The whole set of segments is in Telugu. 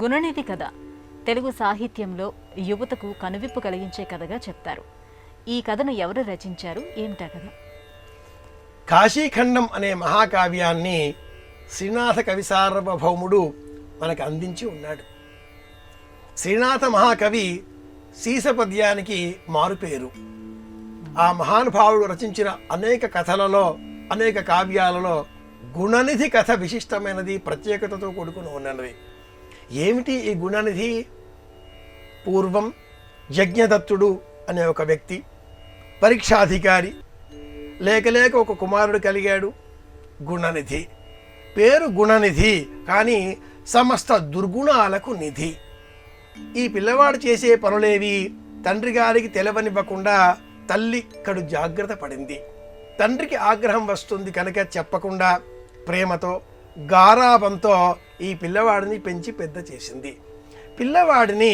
గుణనిధి కథ తెలుగు సాహిత్యంలో యువతకు కనువిప్పు కలిగించే కథగా చెప్తారు. ఈ కథను ఎవరు రచించారు, ఏమిటా కథ? కాశీఖండం అనే మహాకావ్యాన్ని శ్రీనాథ కవి సార్వభౌముడు మనకు అందించి ఉన్నాడు. శ్రీనాథ మహాకవి సీసపద్యానికి మారుపేరు. ఆ మహానుభావుడు రచించిన అనేక కథలలో, అనేక కావ్యాలలో గుణనిధి కథ విశిష్టమైనది, ప్రత్యేకతతో కూడుకుని ఉన్నది. ఏమిటి ఈ గుణనిధి? పూర్వం యజ్ఞదత్తుడు అనే ఒక వ్యక్తి, పరీక్షాధికారి, లేక ఒక కుమారుడు కలిగాడు, గుణనిధి. పేరు గుణనిధి, కానీ సమస్త దుర్గుణాలకు నిధి. ఈ పిల్లవాడు చేసే పనులేవి తండ్రి గారికి తెలవనివ్వకుండా తల్లి కడు జాగ్రత్త పడింది. తండ్రికి ఆగ్రహం వస్తుంది కనుక చెప్పకుండా ప్రేమతో, గారాబంతో ఈ పిల్లవాడిని పెంచి పెద్ద చేసింది. పిల్లవాడిని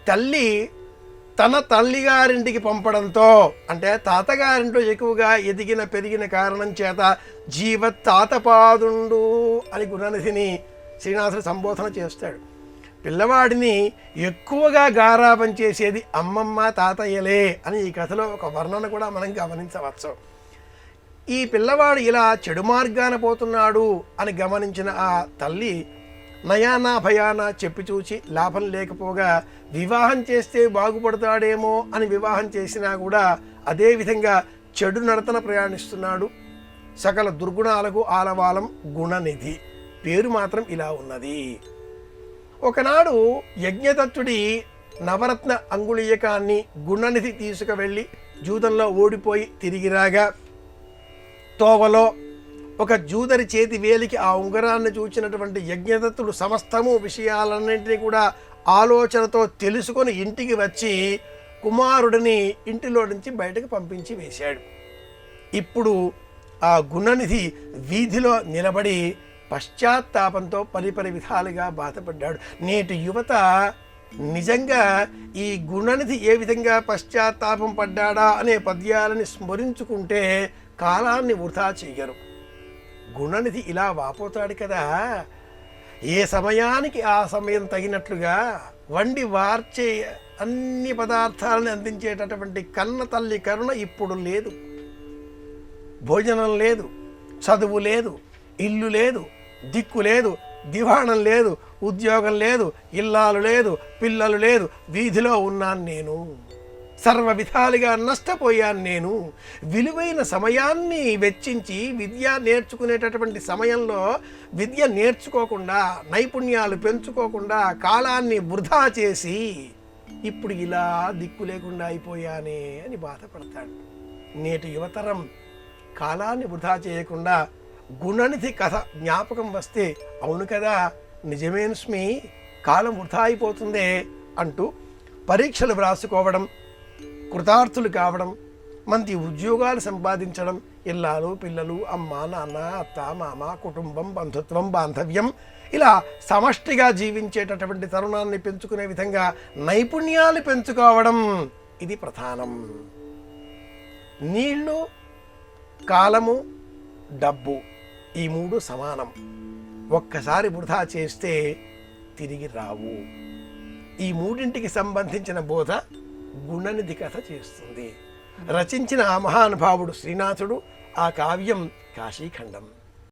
తల్లి తన తల్లిగారింటికి పంపడంతో, అంటే తాతగారింట్లో ఎక్కువగా ఎదిగిన పెరిగిన కారణం చేత జీవత్తాతపాదుండు అని గుణనిధిని శ్రీనాథుడు సంబోధన చేస్తాడు. పిల్లవాడిని ఎక్కువగా గారాబం చేసేది అమ్మమ్మ తాతయ్యలే అని ఈ కథలో ఒక వర్ణన కూడా మనం గమనించవచ్చు. ఈ పిల్లవాడు ఇలా చెడు మార్గాన పోతున్నాడు అని గమనించిన ఆ తల్లి నయానా భయానా చెప్పి చూచి లాభం లేకపోగా వివాహం చేస్తే బాగుపడతాడేమో అని వివాహం చేసినా కూడా అదేవిధంగా చెడు నడతన ప్రయాణిస్తున్నాడు. సకల దుర్గుణాలకు ఆలవాలం గుణనిధి. పేరు మాత్రం ఇలా ఉన్నది. ఒకనాడు యజ్ఞదత్తుడి నవరత్న అంగుళీయకాన్ని గుణనిధి తీసుకువెళ్ళి జూదంలో ఓడిపోయి తిరిగి రాగా తోవలో ఒక జూదరి చేతి వేలికి ఆ ఉంగరాన్ని చూచినటువంటి యజ్ఞదత్తుడు సమస్తము విషయాలన్నింటినీ కూడా ఆలోచనతో తెలుసుకొని ఇంటికి వచ్చి కుమారుడిని ఇంటిలో నుంచి బయటకు పంపించి వేశాడు. ఇప్పుడు ఆ గుణనిధి వీధిలో నిలబడి పశ్చాత్తాపంతో పరిపరి విధాలుగా బాధపడ్డాడు. నేటి యువత నిజంగా ఈ గుణనిధి ఏ విధంగా పశ్చాత్తాపం పడ్డాడా అనే పద్యాలని స్మరించుకుంటే కాలాన్ని వృధా చెయ్యరు. గుణనిధి ఇలా వాపోతాడు కదా, ఏ సమయానికి ఆ సమయం తగినట్లుగా వండి వార్చే అన్ని పదార్థాలను అందించేటటువంటి కన్న తల్లి కరుణ ఇప్పుడు లేదు. భోజనం లేదు, చదువు లేదు, ఇల్లు లేదు, దిక్కు లేదు, దివాణం లేదు, ఉద్యోగం లేదు, ఇల్లాలు లేదు, పిల్లలు లేదు, వీధిలో ఉన్నాను నేను, సర్వ విధాలుగా నష్టపోయాను నేను. విలువైన సమయాన్ని వెచ్చించి విద్య నేర్చుకునేటటువంటి సమయంలో విద్య నేర్చుకోకుండా, నైపుణ్యాలు పెంచుకోకుండా కాలాన్ని వృధా చేసి ఇప్పుడు ఇలా దిక్కు లేకుండా అయిపోయానే అని బాధపడతాడు. నేటి యువతరం కాలాన్ని వృధా చేయకుండా గుణనిధి కథ జ్ఞాపకం వస్తే అవును కదా, నిజమేను స్మి, కాలం వృధా అయిపోతుందే అంటూ పరీక్షలు వ్రాసుకోవడం, కృతార్థులు కావడం, మంచి ఉద్యోగాలు సంపాదించడం, ఇల్లాలు పిల్లలు, అమ్మ నాన్న అత్త మామ, కుటుంబం, బంధుత్వం, బాంధవ్యం, ఇలా సమష్టిగా జీవించేటటువంటి తరుణాన్ని పెంచుకునే విధంగా నైపుణ్యాలు పెంచుకోవడం ఇది ప్రధానం. నీళ్లు, కాలము, డబ్బు ఈ మూడు సమానం. ఒక్కసారి వృధా చేస్తే తిరిగి రావు. ఈ మూడింటికి సంబంధించిన బోధ గుణనిధి కథ చేస్తుంది. రచించిన ఆ మహానుభావుడు శ్రీనాథుడు. ఆ కావ్యం కాశీఖండం.